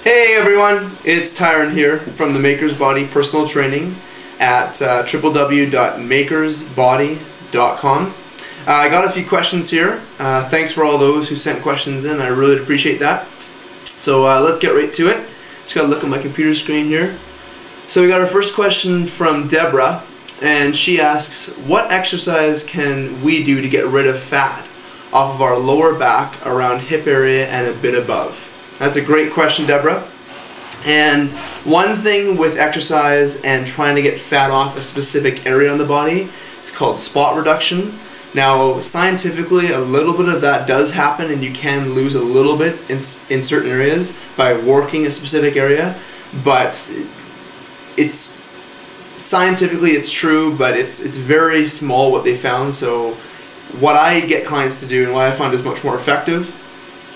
Hey everyone, it's Tyron here from the Maker's Body Personal Training at www.makersbody.com. I got a few questions here. Thanks for all those who sent questions in. I really appreciate that. So let's get right to it. Just gotta look at my computer screen here. So we got our first question from Deborah, and she asks, what exercise can we do to get rid of fat off of our lower back around hip area and a bit above? That's a great question, Deborah. And one thing with exercise and trying to get fat off a specific area on the body, it's called spot reduction. Now, scientifically, a little bit of that does happen, and you can lose a little bit in certain areas by working a specific area, but it's scientifically it's true, but it's very small what they found. So what I get clients to do and what I find is much more effective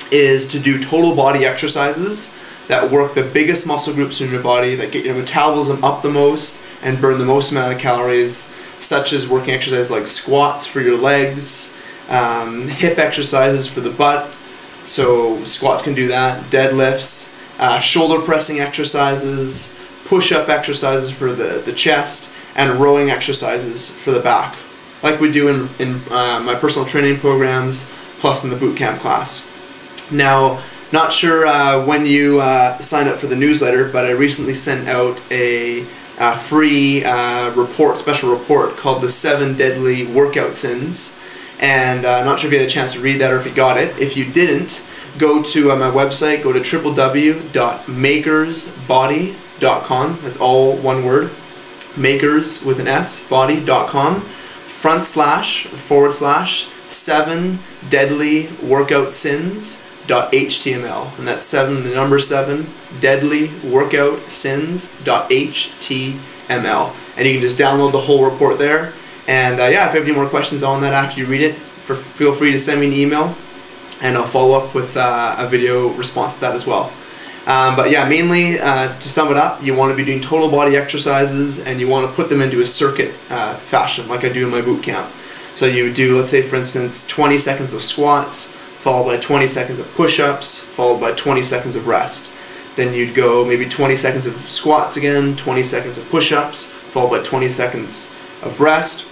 is to do total body exercises that work the biggest muscle groups in your body, that get your metabolism up the most and burn the most amount of calories, such as working exercises like squats for your legs, hip exercises for the butt, so squats can do that, deadlifts, shoulder pressing exercises, push-up exercises for the chest, and rowing exercises for the back, like we do in my personal training programs, plus in the boot camp class. Now, not sure when you signed up for the newsletter, but I recently sent out a free special report called the 7 Deadly Workout Sins, and not sure if you had a chance to read that or if you got it. If you didn't, go to my website, go to www.makersbody.com, that's all one word, makers with an S, body.com, // 7 Deadly Workout Sins .html, and that's 7, the number 7, deadly workout sins.html, and you can just download the whole report there. And yeah, if you have any more questions on that after you read it, feel free to send me an email, and I'll follow up with a video response to that as well. But yeah, mainly to sum it up, you want to be doing total body exercises, and you want to put them into a circuit fashion, like I do in my boot camp. So you do, let's say for instance, 20 seconds of squats, followed by 20 seconds of push-ups, followed by 20 seconds of rest. Then you'd go maybe 20 seconds of squats again, 20 seconds of push-ups, followed by 20 seconds of rest.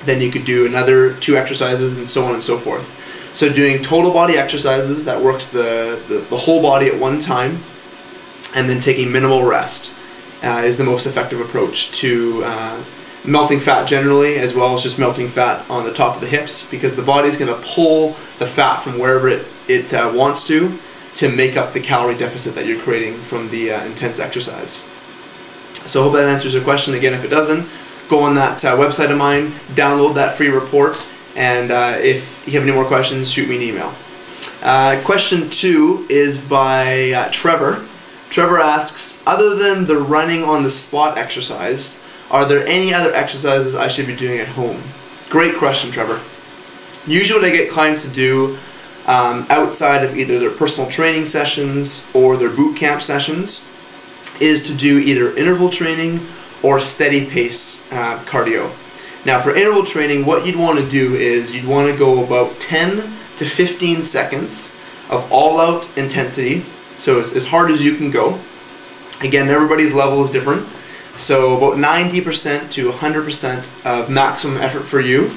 Then you could do another 2 exercises, and so on and so forth. So doing total body exercises that works the whole body at one time, and then taking minimal rest is the most effective approach to melting fat generally, as well as just melting fat on the top of the hips, because the body's going to pull the fat from wherever it wants to make up the calorie deficit that you're creating from the intense exercise. So I hope that answers your question. Again, if it doesn't, go on that website of mine, download that free report, and if you have any more questions, shoot me an email. Question 2 is by Trevor. Trevor asks, other than the running on the spot exercise, are there any other exercises I should be doing at home? Great question, Trevor. Usually what I get clients to do outside of either their personal training sessions or their boot camp sessions is to do either interval training or steady pace cardio. Now for interval training, what you'd want to do is you'd want to go about 10 to 15 seconds of all-out intensity, so as hard as you can go. Again, everybody's level is different. So about 90% to 100% of maximum effort for you.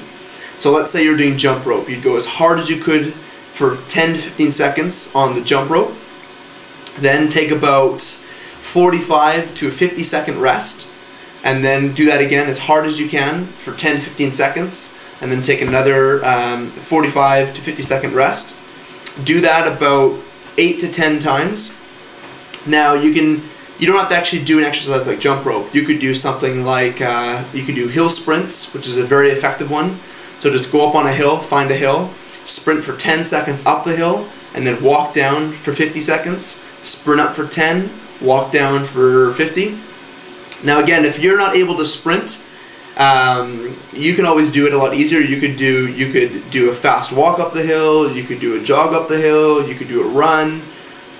So let's say you're doing jump rope. You'd go as hard as you could for 10 to 15 seconds on the jump rope. Then take about 45 to a 50 second rest. And then do that again as hard as you can for 10 to 15 seconds. And then take another 45 to 50 second rest. Do that about 8 to 10 times. Now you don't have to actually do an exercise like jump rope. You could do something like, you could do hill sprints, which is a very effective one. So just go up on a hill, find a hill, sprint for 10 seconds up the hill, and then walk down for 50 seconds, sprint up for 10, walk down for 50. Now again, if you're not able to sprint, you can always do it a lot easier. You could do a fast walk up the hill, you could do a jog up the hill, you could do a run,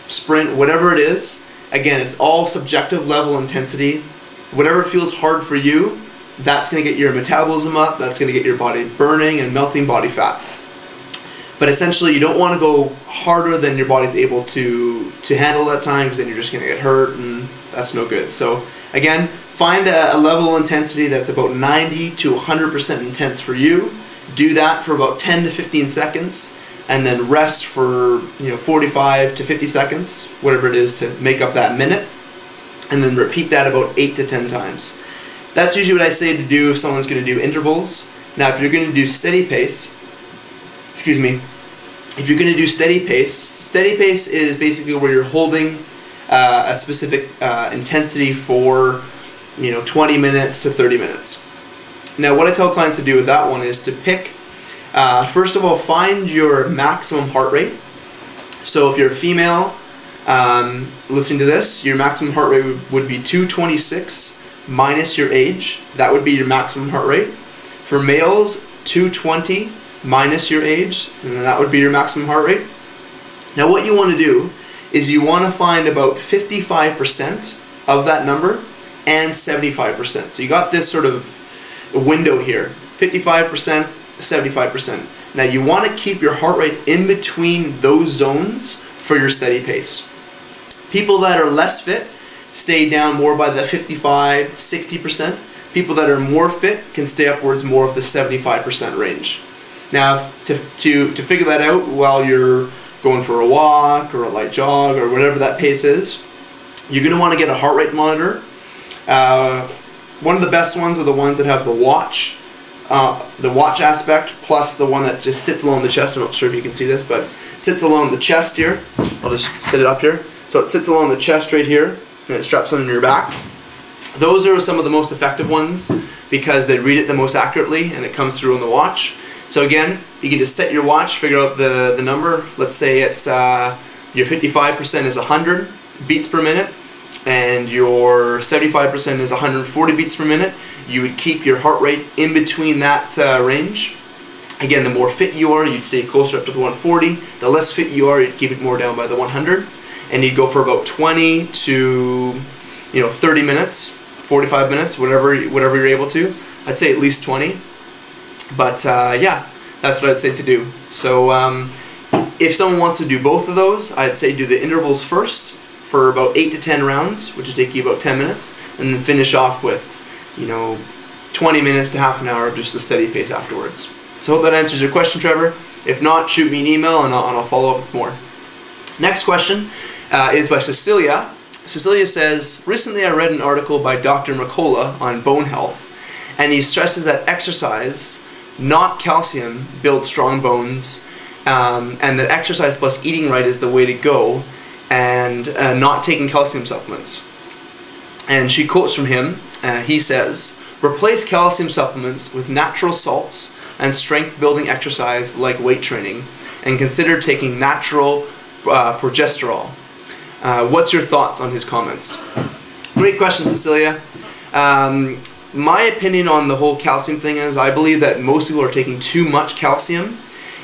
sprint, whatever it is. Again, it's all subjective level intensity. Whatever feels hard for you, that's going to get your metabolism up, that's going to get your body burning and melting body fat. But essentially, you don't want to go harder than your body's able to handle that time, because then you're just going to get hurt, and that's no good. So again, find a level of intensity that's about 90 to 100% intense for you. Do that for about 10 to 15 seconds, and then rest for 45 to 50 seconds, whatever it is, to make up that minute, and then repeat that about 8 to 10 times. That's usually what I say to do if someone's going to do intervals. Now, if you're going to do steady pace, if you're going to do steady pace is basically where you're holding a specific intensity for 20 minutes to 30 minutes. Now, what I tell clients to do with that one is to pick, first of all, find your maximum heart rate. So if you're a female listening to this, your maximum heart rate would be 226 minus your age. That would be your maximum heart rate. For males, 220 minus your age, and that would be your maximum heart rate. Now what you want to do is you want to find about 55% of that number and 75%. So you got this sort of window here, 55%, 75%. Now you want to keep your heart rate in between those zones for your steady pace. People that are less fit stay down more by the 55, 60%. People that are more fit can stay upwards more of the 75% range. Now, to figure that out while you're going for a walk or a light jog or whatever that pace is, you're going to want to get a heart rate monitor. One of the best ones are the ones that have the watch aspect, plus the one that just sits along the chest. I'm not sure if you can see this, but it sits along the chest here. I'll just sit it up here. So it sits along the chest right here, and it straps under your back. Those are some of the most effective ones because they read it the most accurately, and it comes through on the watch. So again, you can just set your watch, figure out the number. Let's say it's your 55% is 100 beats per minute, and your 75% is 140 beats per minute. You would keep your heart rate in between that range. Again, the more fit you are, you'd stay closer up to the 140. The less fit you are, you'd keep it more down by the 100. And you'd go for about 20 to 30 minutes, 45 minutes, whatever you're able to. I'd say at least 20. But yeah, that's what I'd say to do. So if someone wants to do both of those, I'd say do the intervals first for about 8 to 10 rounds, which would take you about 10 minutes, and then finish off with 20 minutes to half an hour of just the steady pace afterwards. So I hope that answers your question, Trevor. If not, shoot me an email and I'll follow up with more. Next question is by Cecilia. Cecilia says, recently I read an article by Dr. McCullough on bone health, and he stresses that exercise, not calcium, builds strong bones, and that exercise plus eating right is the way to go, and not taking calcium supplements. And she quotes from him, he says, replace calcium supplements with natural salts and strength building exercise like weight training, and consider taking natural progesterol. What's your thoughts on his comments? Great question, Cecilia. My opinion on the whole calcium thing is I believe that most people are taking too much calcium,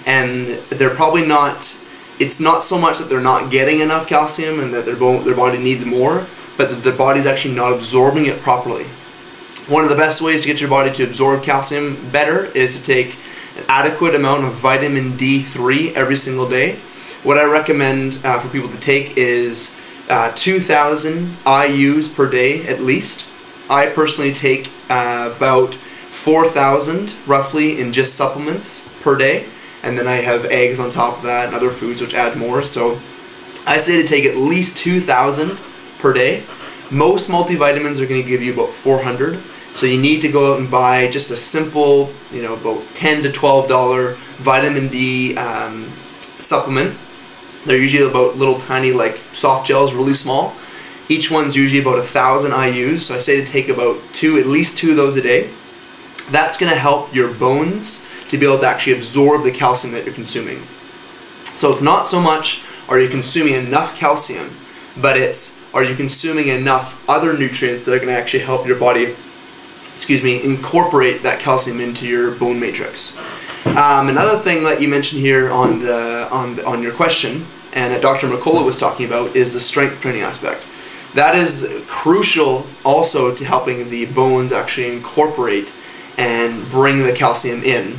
and they're probably not, it's not so much that they're not getting enough calcium and that their body needs more, but that their body's actually not absorbing it properly. One of the best ways to get your body to absorb calcium better is to take an adequate amount of vitamin D3 every single day. What I recommend for people to take is 2,000 IUs per day at least. I personally take about 4,000 roughly in just supplements per day, and then I have eggs on top of that and other foods which add more. So I say to take at least 2,000 per day. Most multivitamins are going to give you about 400. So you need to go out and buy just a simple, about $10 to $12 vitamin D supplement. They're usually about little tiny like soft gels, really small. Each one's usually about 1,000 IUs, so I say to take about at least two of those a day. That's going to help your bones to be able to actually absorb the calcium that you're consuming. So it's not so much are you consuming enough calcium, but it's are you consuming enough other nutrients that are going to actually help your body, incorporate that calcium into your bone matrix. Another thing that you mentioned here on your question, and that Dr. McCullough was talking about, is the strength training aspect. That is crucial also to helping the bones actually incorporate and bring the calcium in,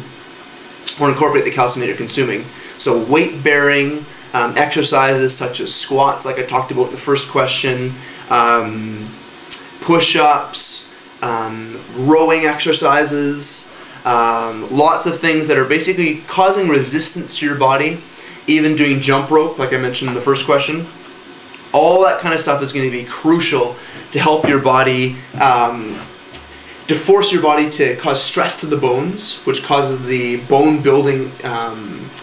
or incorporate the calcium that you're consuming. So weight bearing exercises such as squats, like I talked about in the first question, push-ups, rowing exercises, lots of things that are basically causing resistance to your body, even doing jump rope like I mentioned in the first question. All that kind of stuff is going to be crucial to help your body, to force your body to cause stress to the bones, which causes the bone building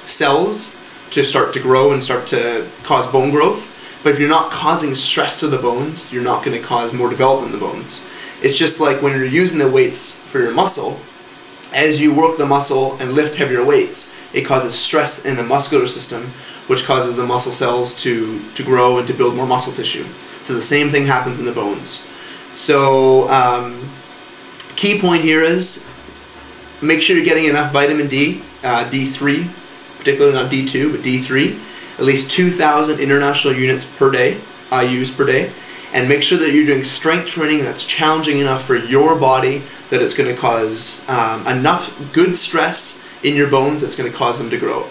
cells to start to grow and start to cause bone growth. But if you're not causing stress to the bones, you're not going to cause more development in the bones. It's just like when you're using the weights for your muscle, as you work the muscle and lift heavier weights, it causes stress in the muscular system, which causes the muscle cells to grow and to build more muscle tissue. So the same thing happens in the bones. So key point here is make sure you're getting enough vitamin D, D3, particularly not D2, but D3, at least 2,000 international units per day, IUs per day, and make sure that you're doing strength training that's challenging enough for your body that it's going to cause enough good stress in your bones that's going to cause them to grow.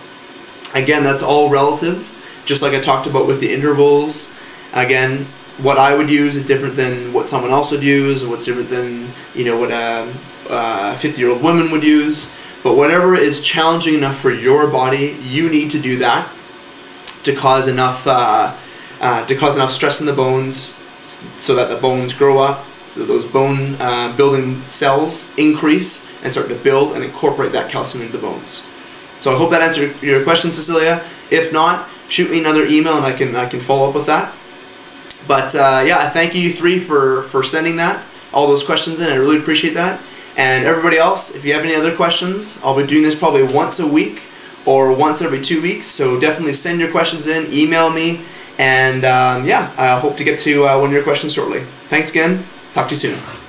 Again, that's all relative, just like I talked about with the intervals. Again, what I would use is different than what someone else would use, or what's different than, you know, what a 50-year-old woman would use. But whatever is challenging enough for your body, you need to do that to cause enough stress in the bones, so that the bones grow up, those bone building cells increase and start to build and incorporate that calcium into the bones. So I hope that answered your question, Cecilia. If not, shoot me another email and I can follow up with that. But yeah, I thank you three for sending all those questions in. I really appreciate that. And everybody else, if you have any other questions, I'll be doing this probably once a week or once every 2 weeks. So definitely send your questions in, email me, and yeah, I hope to get to one of your questions shortly. Thanks again. Talk to you soon.